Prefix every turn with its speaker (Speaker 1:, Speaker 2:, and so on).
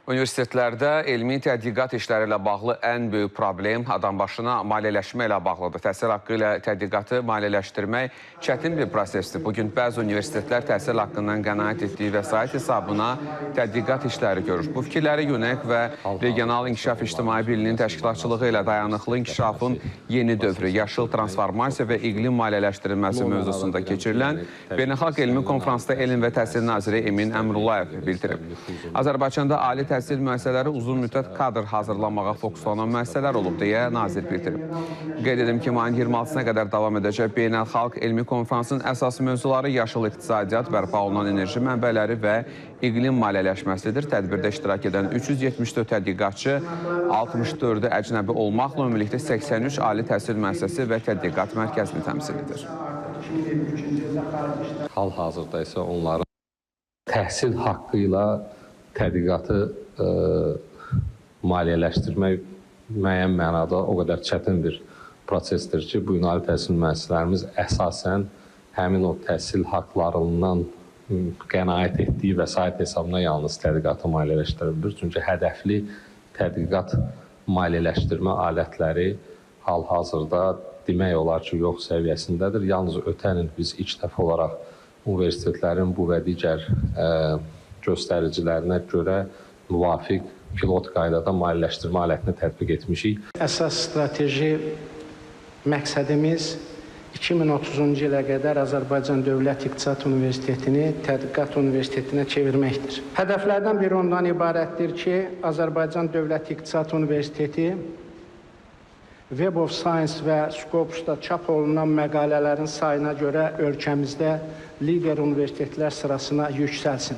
Speaker 1: Universitetlərdə elmi tədqiqat işləri ilə bağlı ən böyük problem adambaşına maliyyələşmə ilə bağlıdır. Təhsil haqqı ilə tədqiqatı maliyyələşdirmək çətin bir prosesdir. Bugün bəzi universitetlər təhsil haqqından qənaət etdiyi vəsait hesabına tədqiqat işləri görür. Bu fikirləri UNEQ və Regional İnkişaf İctimai Birliyinin təşkilatçılığı ilə dayanıqlı inkişafın yeni dövrü, yaşıl transformasiya və iqlim maliyyələşdirilməsi mövzusunda keçirilən Beynəlxalq Elmi Konfransda Elm və Təhsil Naziri Emin Əmrullayev bildirib. Azərbaycanda ali təhsil müəssisələri uzun müddət kadr hazırlamağa fokuslanan müəssisələr olub, deyə nazir bildirib. Qeyd edim ki, mayın 26-sına qədər davam edəcək Beynəlxalq Elmi Konfransın əsas mövzuları yaşıl iqtisadiyyat, bərpa olunan enerji mənbələri və iqlim maliyyələşməsidir. Tədbirdə iştirak edən 374 tədqiqatçı, 64-ü əcnəbi olmaqla ümumilikdə 83 ali təhsil müəssisəsi və tədqiqat mərkəzini təmsil edir.
Speaker 2: Hal-hazırda isə onların təhsil haqqı ilə tədqiqatı maliyyələşdirmək müəyyən mənada o qədər çətin bir prosesdir ki, bu ali təhsil müəssisələrimiz əsasən həmin o təhsil haqlarından qənaət etdiyi vəsait hesabına yalnız tədqiqatı maliyyələşdirə bilir. Çünki hədəfli tədqiqat maliyyələşdirmə alətləri hal-hazırda demək olar ki, yox səviyyəsindədir. Yalnız ötən il biz ilk dəfə olaraq universitetlərin bu və digər göstəricilərinə görə müvafiq pilot qaydada maliyyələşdirmə alətini tətbiq etmişik.
Speaker 3: Əsas strateji məqsədimiz 2030-cu ilə qədər Azərbaycan Dövlət İqtisad Universitetini Tədqiqat Universitetinə çevirməkdir. Hədəflərdən biri ondan ibarətdir ki, Azərbaycan Dövlət İqtisad Universiteti Web of Science və Scopus'da çap olunan məqalələrin sayına görə ölkəmizdə lider universitetlər sırasına yüksəlsin.